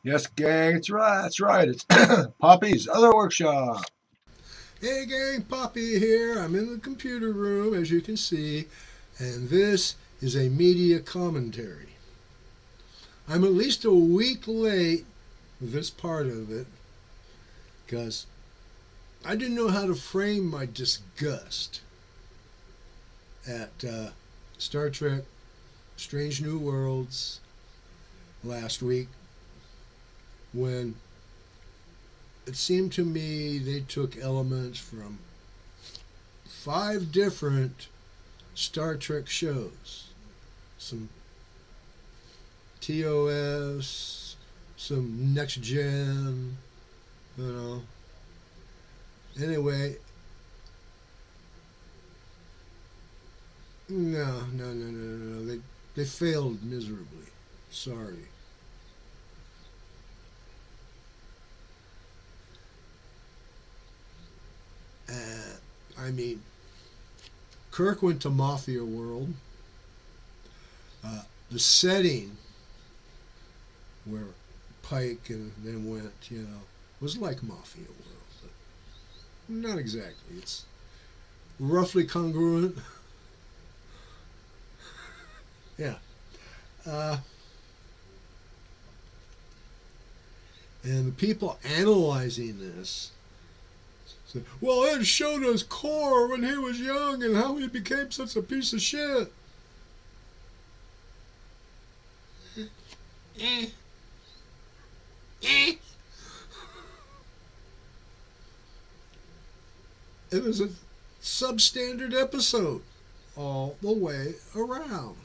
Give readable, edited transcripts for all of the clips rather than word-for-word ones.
Yes, gang, it's right. That's right. It's Poppy's other workshop. Hey gang, Poppy here. I'm in the computer room, as you can see, and this is a media commentary. I'm at least a week late with this part of it because I didn't know how to frame my disgust at Star Trek Strange New Worlds last week when it seemed to me they took elements from 5 different Star Trek shows. Some TOS, some Next Gen, you know. Anyway, no. They failed miserably. Sorry. I mean, Kirk went to Mafia World. The setting where Pike and then went, was like Mafia World, but not exactly. It's roughly congruent. Yeah. Uh, and the people analyzing this say, well, it showed us Core when he was young and how he became such a piece of shit. Eh. Eh. It was a substandard episode all the way around.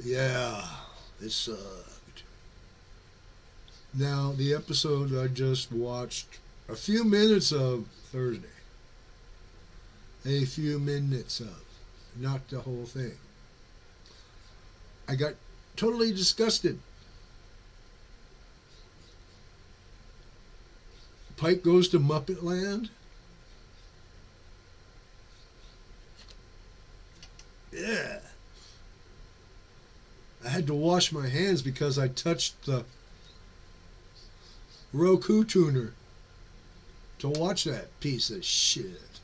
Yeah, it sucked. Now, the episode I just watched a few minutes of Thursday. A few minutes of, not the whole thing. I got totally disgusted. Pike goes to Muppet Land. Yeah. I had to wash my hands because I touched the Roku tuner to watch that piece of shit.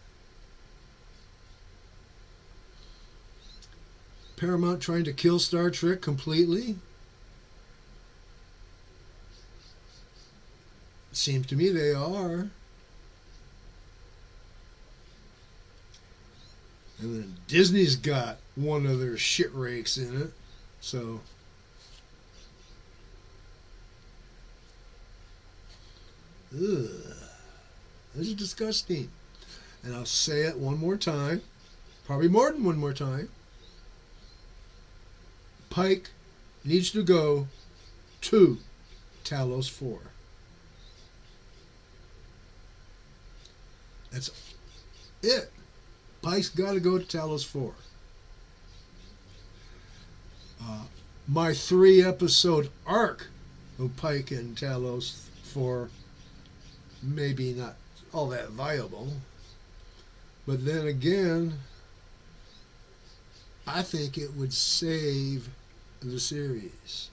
Paramount trying to kill Star Trek completely? It seems to me they are. And then Disney's got one of their shit rakes in it. So, ugh, this is disgusting. And I'll say it one more time, probably more than one more time. Pike needs to go to Talos 4. That's it. Pike's got to go to Talos 4. My 3-episode arc of Pike and Talos 4 maybe not all that viable. But then again, I think it would save the series.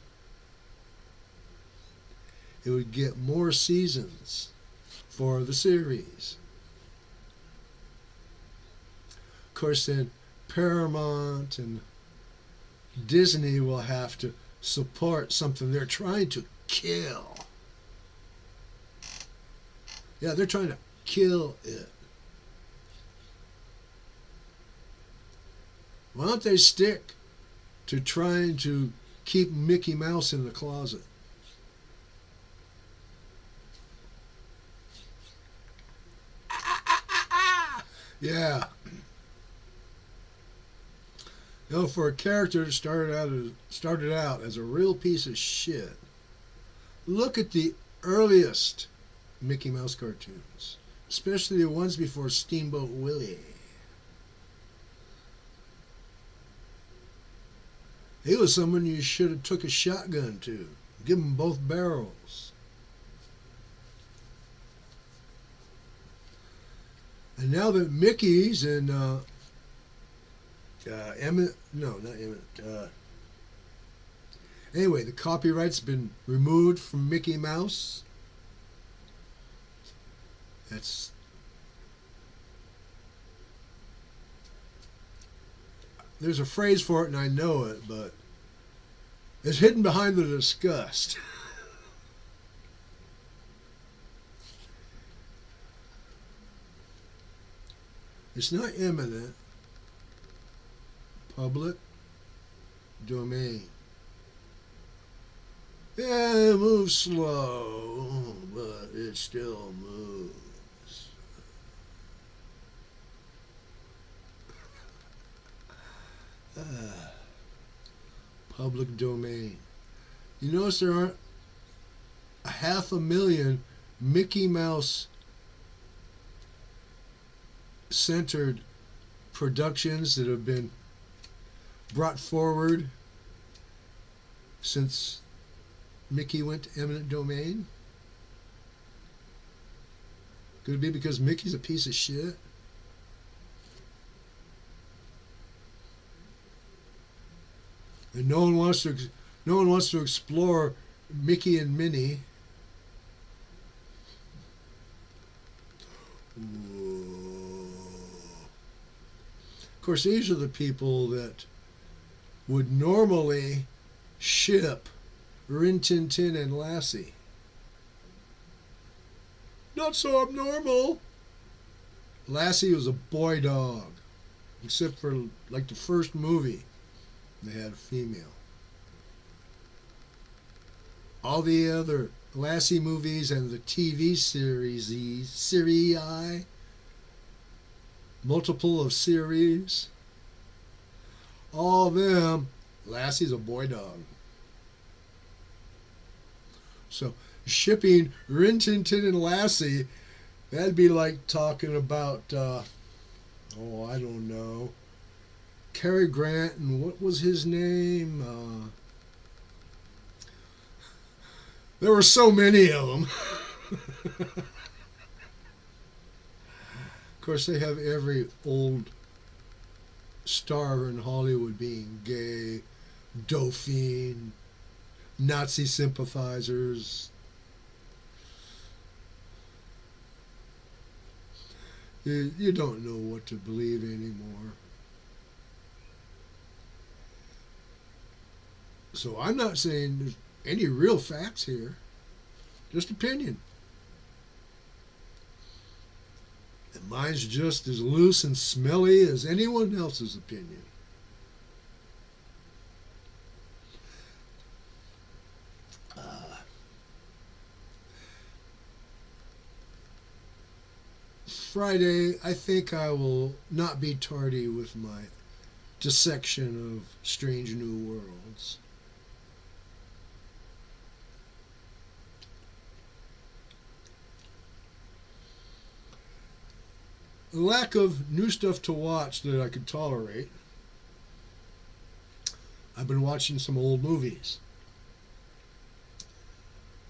It would get more seasons for the series. Of course, then Paramount and Disney will have to support something they're trying to kill. Yeah, they're trying to kill it. Why don't they stick to trying to keep Mickey Mouse in the closet? Yeah. For a character that started out as a real piece of shit, look at the earliest Mickey Mouse cartoons, especially the ones before Steamboat Willie. He was someone you should have took a shotgun to, give him both barrels. And now that Mickey's in eminent. No, not eminent. Anyway, the copyright's been removed from Mickey Mouse. That's there's a phrase for it, and I know it, but it's hidden behind the disgust. It's not eminent. Public domain. Yeah, it moves slow, but it still moves. Public domain. You notice there aren't 500,000 Mickey Mouse centered productions that have been brought forward since Mickey went to eminent domain? Could it be because Mickey's a piece of shit? And no one wants to explore Mickey and Minnie. Whoa. Of course, these are the people that would normally ship Rin Tin Tin and Lassie. Not so abnormal. Lassie was a boy dog, except for like the first movie, they had a female. All the other Lassie movies and the TV series, multiple of series, all of them, Lassie's a boy dog. So shipping Rin Tin Tin and Lassie, that'd be like talking about, I don't know, Cary Grant and what was his name? There were so many of them. Of course, they have every old star in Hollywood being gay, Dauphine, Nazi sympathizers. You don't know what to believe anymore. So I'm not saying there's any real facts here, just opinion. And mine's just as loose and smelly as anyone else's opinion. Friday, I think I will not be tardy with my dissection of Strange New Worlds. The lack of new stuff to watch that I could tolerate. I've been watching some old movies.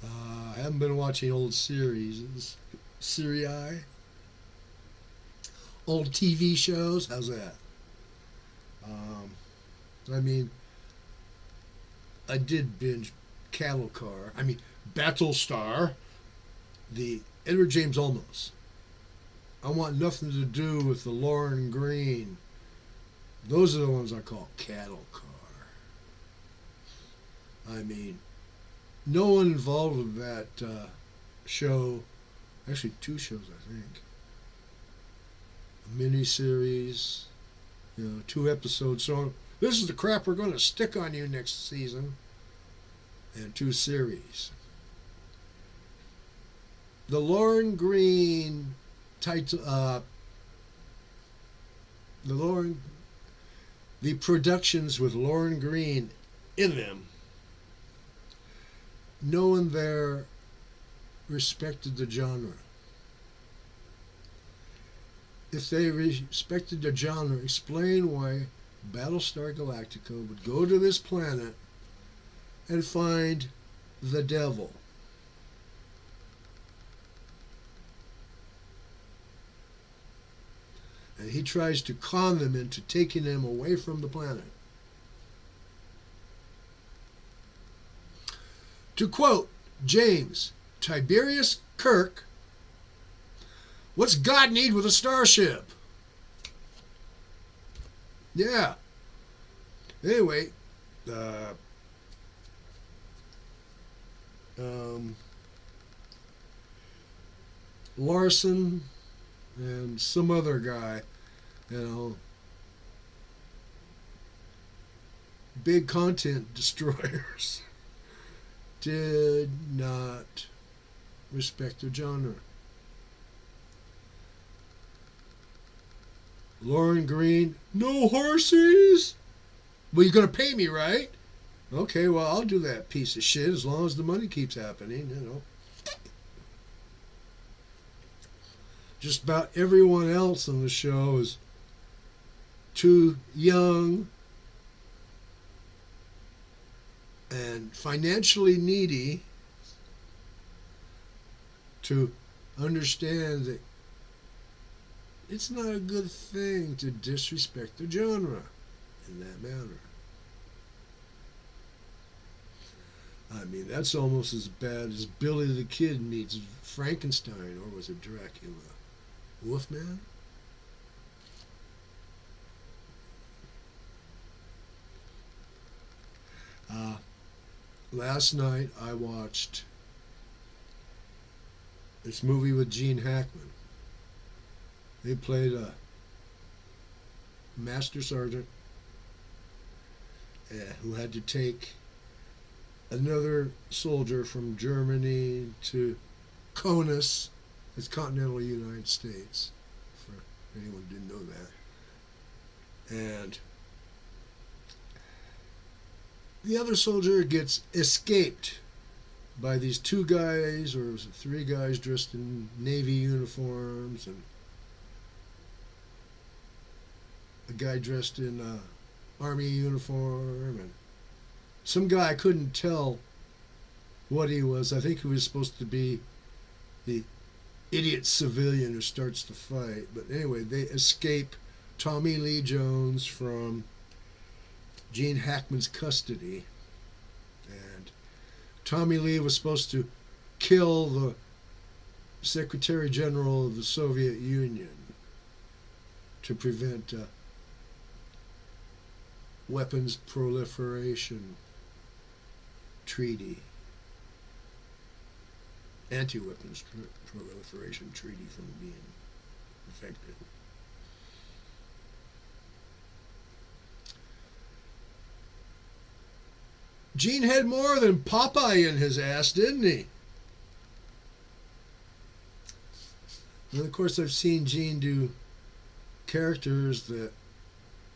I haven't been watching old series. Old TV shows. How's that? I did binge Battlestar, the Edward James Olmos. I want nothing to do with the Lauren Green. Those are the ones I call cattle car. No one involved with that show, actually 2 shows I think, a mini-series, 2 episodes, so this is the crap we're going to stick on you next season, and 2 series. The Lauren Green title, the productions with Lauren Green in them, no one there respected the genre. If they respected the genre, explain why Battlestar Galactica would go to this planet and find the devil. And he tries to con them into taking them away from the planet. To quote James Tiberius Kirk, what's God need with a starship? Yeah. Anyway, Larson and some other guy, big content destroyers, did not respect the genre. Lauren Green, no horses? Well, you're going to pay me, right? Okay, well, I'll do that piece of shit as long as the money keeps happening, Just about everyone else on the show is too young and financially needy to understand that it's not a good thing to disrespect the genre in that manner. I mean, that's almost as bad as Billy the Kid meets Frankenstein, or was it Dracula? Wolfman? Last night I watched this movie with Gene Hackman. They played a master sergeant who had to take another soldier from Germany to Conus, it's continental United States, for anyone who didn't know that. And the other soldier gets escaped by these two guys, or was it three guys dressed in Navy uniforms, and a guy dressed in Army uniform, and some guy I couldn't tell what he was. I think he was supposed to be the idiot civilian who starts the fight. But anyway, they escape Tommy Lee Jones from Gene Hackman's custody. And Tommy Lee was supposed to kill the Secretary General of the Soviet Union to prevent weapons proliferation treaty, anti-weapons proliferation treaty from being effective. Gene had more than Popeye in his ass, didn't he? And of course I've seen Gene do characters that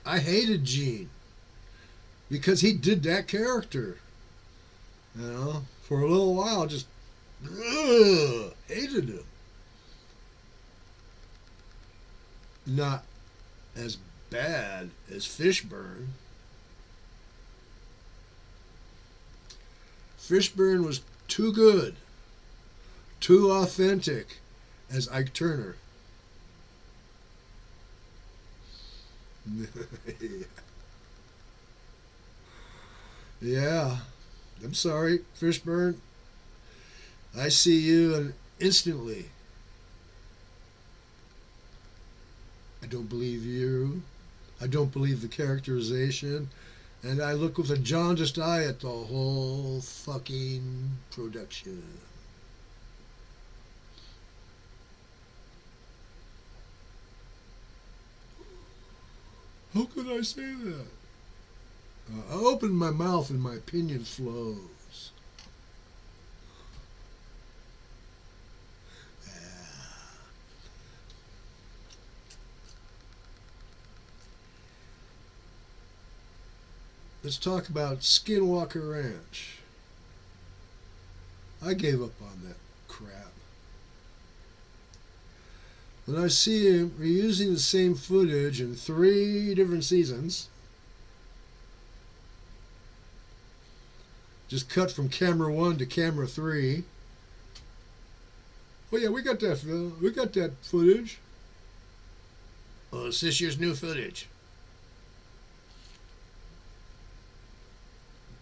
I hated Gene because he did that character. For a little while, just hated him. Not as bad as Fishburne. Fishburne was too good, too authentic as Ike Turner. Yeah. I'm sorry, Fishburne. I see you and instantly I don't believe you. I don't believe the characterization. And I look with a jaundiced eye at the whole fucking production. How could I say that? I open my mouth and my opinion flows. Let's talk about Skinwalker Ranch. I gave up on that crap. When I see him reusing the same footage in 3 different seasons, just cut from camera 1 to camera 3. Oh yeah, we got that film. We got that footage. it's this year's new footage.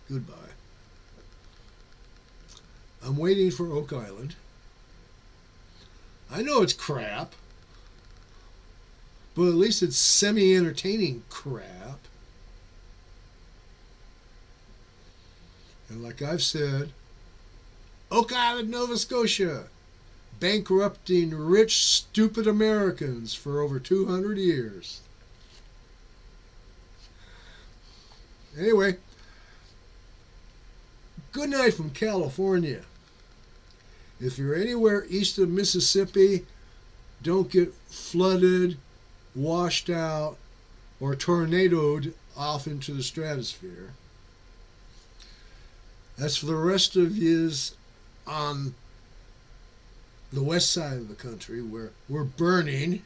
Goodbye. I'm waiting for Oak Island. I know it's crap, but at least it's semi-entertaining crap. And like I've said, Oak Island, Nova Scotia, bankrupting rich, stupid Americans for over 200 years. Anyway, good night from California. If you're anywhere east of Mississippi, don't get flooded, washed out, or tornadoed off into the stratosphere. As for the rest of yous on the west side of the country, where we're burning,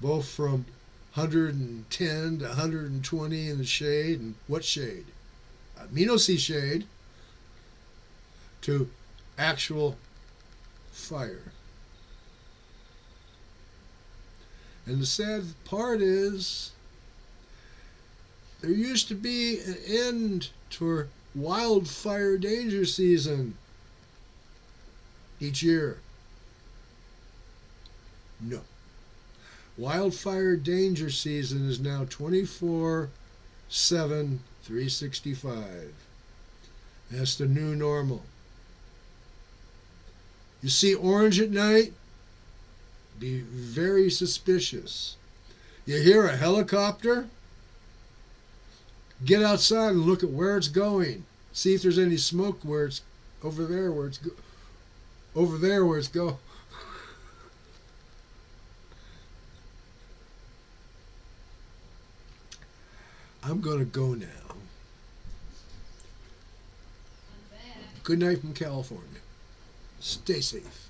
both from 110 to 120 in the shade, and what shade? Me no see shade, to actual fire. And the sad part is, there used to be an end to wildfire danger season each year. No. Wildfire danger season is now 24/7, 365. That's the new normal. You see orange at night? Be very suspicious. You hear a helicopter? Get outside and look at where it's going. See if there's any smoke where it's over there where it's over there where it's go. I'm going to go now. Good night from California. Stay safe.